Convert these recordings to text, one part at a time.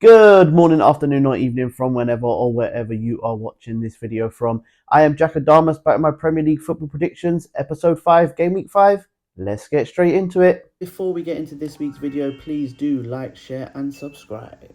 Good morning, afternoon, or evening from whenever or wherever you are watching this video from. I am Jack Adamas, back with my Premier League football predictions, episode 5, game week 5. Let's get straight into it. Before we get into this week's video, please do like, share, and subscribe.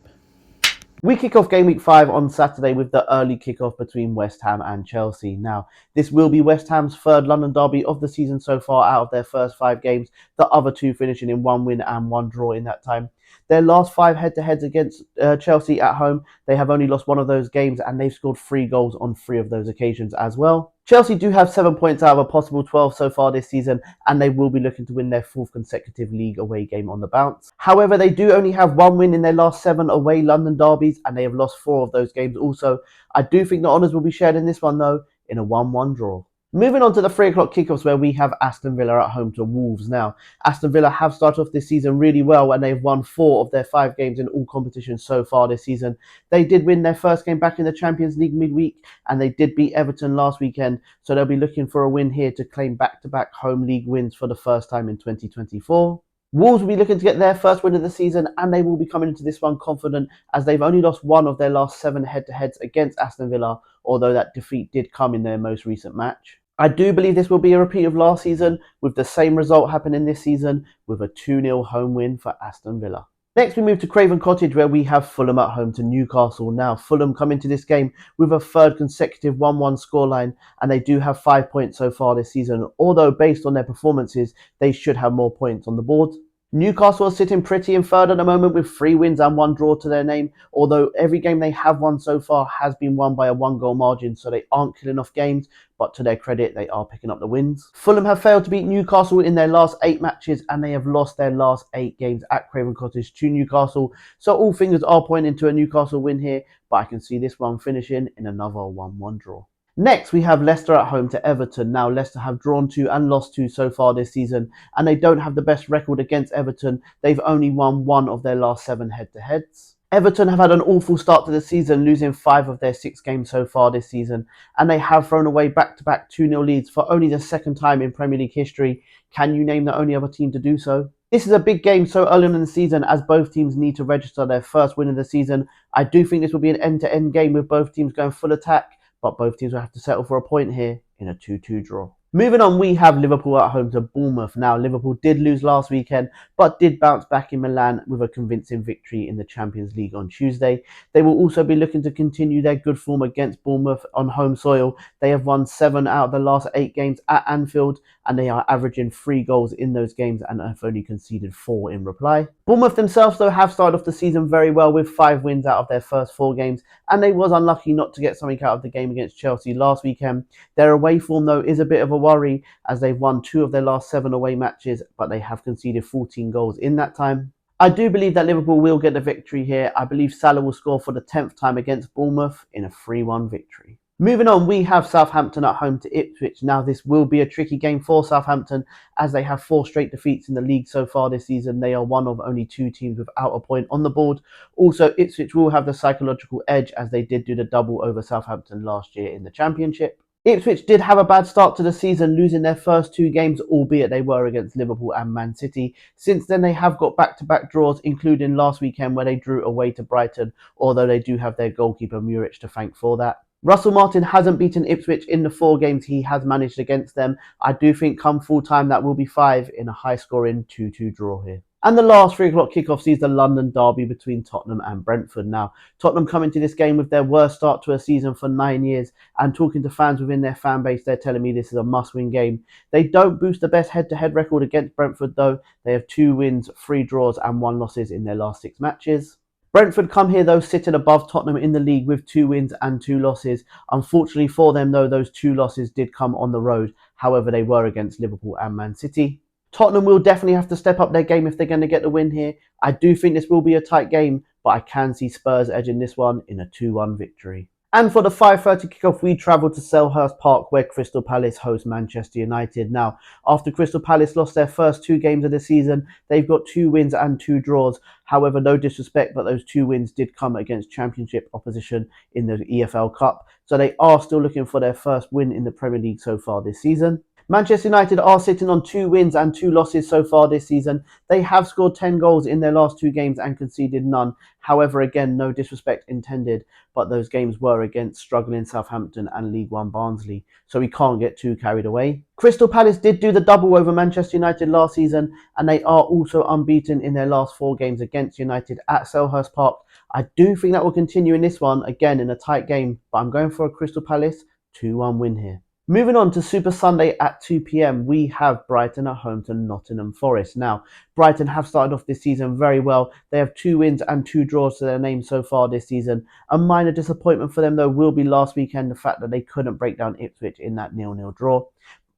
We kick off game week 5 on Saturday with the early kickoff between West Ham and Chelsea. Now, this will be West Ham's third London derby of the season so far out of their first 5 games, the other 2 finishing in 1 win and 1 draw in that time. Their last 5 head-to-heads against Chelsea at home, they have only lost 1 of those games and they've scored 3 goals on 3 of those occasions as well. Chelsea do have 7 points out of a possible 12 so far this season, and they will be looking to win their 4th consecutive league away game on the bounce. However, they do only have 1 win in their last 7 away London derbies, and they have lost 4 of those games also. I do think the honours will be shared in this one though, in a 1-1 draw. Moving on to the 3 o'clock kickoffs where we have Aston Villa at home to Wolves. Now, Aston Villa have started off this season really well and they've won 4 of their 5 games in all competitions so far this season. They did win their first game back in the Champions League midweek and they did beat Everton last weekend, so they'll be looking for a win here to claim back-to-back home league wins for the first time in 2024. Wolves will be looking to get their first win of the season and they will be coming into this one confident as they've only lost 1 of their last 7 head-to-heads against Aston Villa, although that defeat did come in their most recent match. I do believe this will be a repeat of last season, with the same result happening this season, with a 2-0 home win for Aston Villa. Next we move to Craven Cottage where we have Fulham at home to Newcastle. Now Fulham come into this game with a 3rd consecutive 1-1 scoreline and they do have 5 points so far this season, although based on their performances they should have more points on the board. Newcastle are sitting pretty in 3rd at the moment with 3 wins and 1 draw to their name, although every game they have won so far has been won by a 1-goal margin, so they aren't killing off games, but to their credit they are picking up the wins. Fulham have failed to beat Newcastle in their last 8 matches and they have lost their last 8 games at Craven Cottage to Newcastle, so all fingers are pointing to a Newcastle win here, but I can see this one finishing in another 1-1 draw. Next, we have Leicester at home to Everton. Now, Leicester have drawn 2 and lost 2 so far this season, and they don't have the best record against Everton. They've only won 1 of their last 7 head-to-heads. Everton have had an awful start to the season, losing 5 of their 6 games so far this season, and they have thrown away back-to-back 2-0 leads for only the 2nd time in Premier League history. Can you name the only other team to do so? This is a big game so early on in the season as both teams need to register their first win of the season. I do think this will be an end-to-end game with both teams going full attack, but both teams will have to settle for a point here in a 2-2 draw. Moving on, we have Liverpool at home to Bournemouth. Now, Liverpool did lose last weekend, but did bounce back in Milan with a convincing victory in the Champions League on Tuesday. They will also be looking to continue their good form against Bournemouth on home soil. They have won 7 out of the last 8 games at Anfield, and they are averaging 3 goals in those games and have only conceded 4 in reply. Bournemouth themselves, though, have started off the season very well with 5 wins out of their first 4 games, and they was unlucky not to get something out of the game against Chelsea last weekend. Their away form, though, is a bit of a worry as they've won 2 of their last 7 away matches, but they have conceded 14 goals in that time. I do believe that Liverpool will get the victory here. I believe Salah will score for the 10th time against Bournemouth in a 3-1 victory. Moving on, we have Southampton at home to Ipswich. Now, this will be a tricky game for Southampton as they have 4 straight defeats in the league so far this season. They are one of only 2 teams without a point on the board. Also, Ipswich will have the psychological edge as they did do the double over Southampton last year in the Championship. Ipswich did have a bad start to the season, losing their first 2 games, albeit they were against Liverpool and Man City. Since then, they have got back-to-back draws, including last weekend where they drew away to Brighton, although they do have their goalkeeper Muric to thank for that. Russell Martin hasn't beaten Ipswich in the 4 games he has managed against them. I do think come full time that will be 5 in a high-scoring 2-2 draw here. And the last 3 o'clock kickoff sees the London derby between Tottenham and Brentford. Now, Tottenham come into this game with their worst start to a season for 9 years, and talking to fans within their fan base, they're telling me this is a must-win game. They don't boost the best head-to-head record against Brentford though. They have 2 wins, 3 draws and 1 losses in their last 6 matches. Brentford come here though sitting above Tottenham in the league with 2 wins and 2 losses. Unfortunately for them though, those 2 losses did come on the road. However, they were against Liverpool and Man City. Tottenham will definitely have to step up their game if they're going to get the win here. I do think this will be a tight game, but I can see Spurs edging this one in a 2-1 victory. And for the 5:30 kickoff, we travel to Selhurst Park where Crystal Palace host Manchester United. Now, after Crystal Palace lost their first 2 games of the season, they've got 2 wins and 2 draws. However, no disrespect, but those 2 wins did come against Championship opposition in the EFL Cup. So they are still looking for their first win in the Premier League so far this season. Manchester United are sitting on 2 wins and 2 losses so far this season. They have scored 10 goals in their last 2 games and conceded none. However, again, no disrespect intended, but those games were against struggling Southampton and League One Barnsley, so we can't get too carried away. Crystal Palace did do the double over Manchester United last season, and they are also unbeaten in their last 4 games against United at Selhurst Park. I do think that will continue in this one, again in a tight game, but I'm going for a Crystal Palace 2-1 win here. Moving on to Super Sunday at 2 p.m, we have Brighton at home to Nottingham Forest. Now, Brighton have started off this season very well. They have 2 wins and 2 draws to their name so far this season. A minor disappointment for them, though, will be last weekend, the fact that they couldn't break down Ipswich in that 0-0 draw.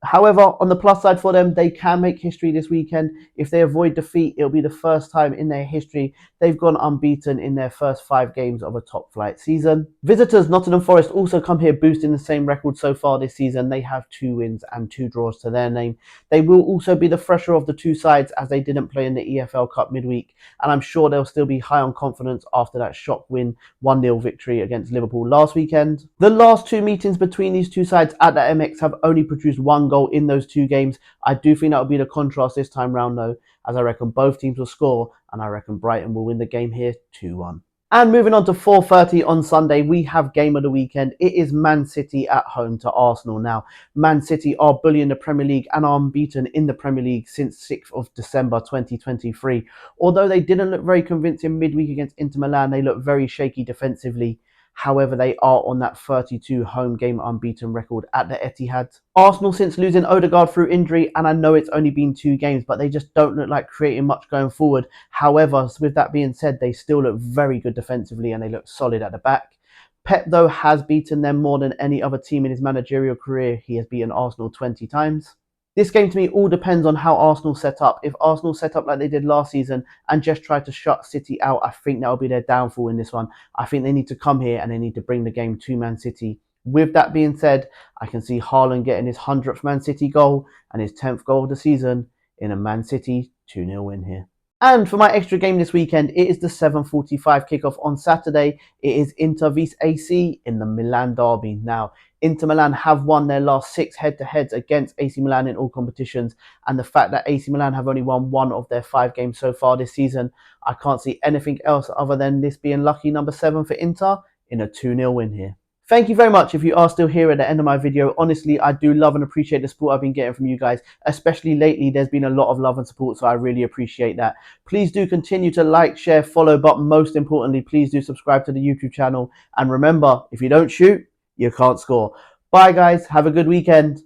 However, on the plus side for them, they can make history this weekend. If they avoid defeat, it'll be the first time in their history they've gone unbeaten in their first 5 games of a top flight season. Visitors Nottingham Forest also come here boosting the same record so far this season. They have 2 wins and 2 draws to their name. They will also be the fresher of the 2 sides as they didn't play in the EFL Cup midweek, and I'm sure they'll still be high on confidence after that shock win 1-0 victory against Liverpool last weekend. The last 2 meetings between these 2 sides at the MX have only produced 1 goal in those 2 games. I do think that will be the contrast this time round though, as I reckon both teams will score, and I reckon Brighton will win the game here 2-1. And moving on to 4:30 on Sunday, we have game of the weekend. It is Man City at home to Arsenal. Now, Man City are bullying the Premier League and are unbeaten in the Premier League since 6th of December 2023. Although they didn't look very convincing midweek against Inter Milan, they look very shaky defensively. However, they are on that 32 home game unbeaten record at the Etihad. Arsenal, since losing Odegaard through injury, and I know it's only been 2 games, but they just don't look like creating much going forward. However, with that being said, they still look very good defensively and they look solid at the back. Pep, though, has beaten them more than any other team in his managerial career. He has beaten Arsenal 20 times. This game to me all depends on how Arsenal set up. If Arsenal set up like they did last season and just try to shut City out, I think that will be their downfall in this one. I think they need to come here and they need to bring the game to Man City. With that being said, I can see Haaland getting his 100th Man City goal and his 10th goal of the season in a Man City 2-0 win here. And for my extra game this weekend, it is the 7:45 kickoff on Saturday. It is Inter vs AC in the Milan derby. Now, Inter Milan have won their last 6 head-to-heads against AC Milan in all competitions, and the fact that AC Milan have only won 1 of their 5 games so far this season, I can't see anything else other than this being lucky number 7 for Inter in a 2-0 win here. Thank you very much if you are still here at the end of my video. Honestly, I do love and appreciate the support I've been getting from you guys, especially lately. There's been a lot of love and support, so I really appreciate that. Please do continue to like, share, follow, but most importantly, please do subscribe to the YouTube channel. And remember, if you don't shoot, you can't score. Bye guys, have a good weekend.